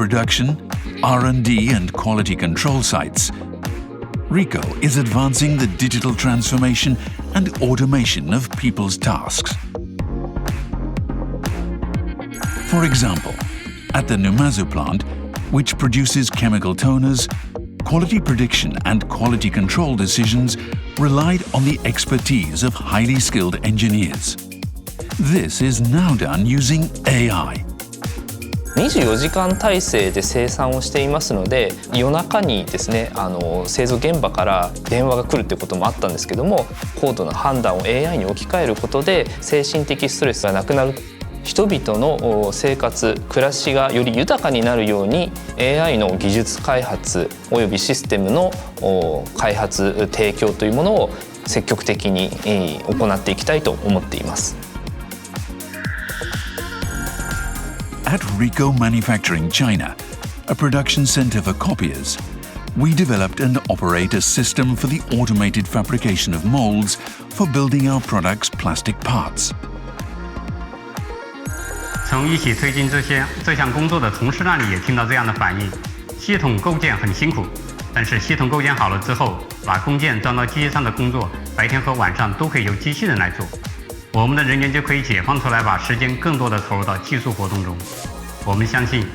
production, R&D and quality control sites, Ricoh is advancing the digital transformation and automation of people's tasks. For example, at the Numazu plant, which produces chemical toners, quality prediction and quality control decisions relied on the expertise of highly skilled engineers. This is now done using AI. 24時間体制で生産をしていますので、夜中にですね、製造現場から電話が来るということもあったんですけども、高度な判断を AI に置き換えることで精神的ストレスがなくなる。人々の生活、暮らしがより豊かになるように AI の技術開発およびシステムの開発提供というものを積極的に行っていきたいと思っています。At Ricoh Manufacturing China, a production center for copiers, we developed and operate a system for the automated fabrication of molds for building our products' plastic parts. 从一起推进这项工作的同事那里也听到这样的反应：系统构建很辛苦，但是系统构建好了之后，把工件装到机器上的工作，白天和晚上都可以由机器人来做。我们的人员就可以解放出来，把时间更多的投入到技术活动中。我们相信，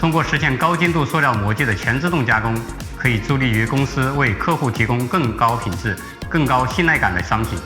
通过实现高精度塑料模具的全自动加工，可以助力于公司为客户提供更高品质、更高信赖感的商品。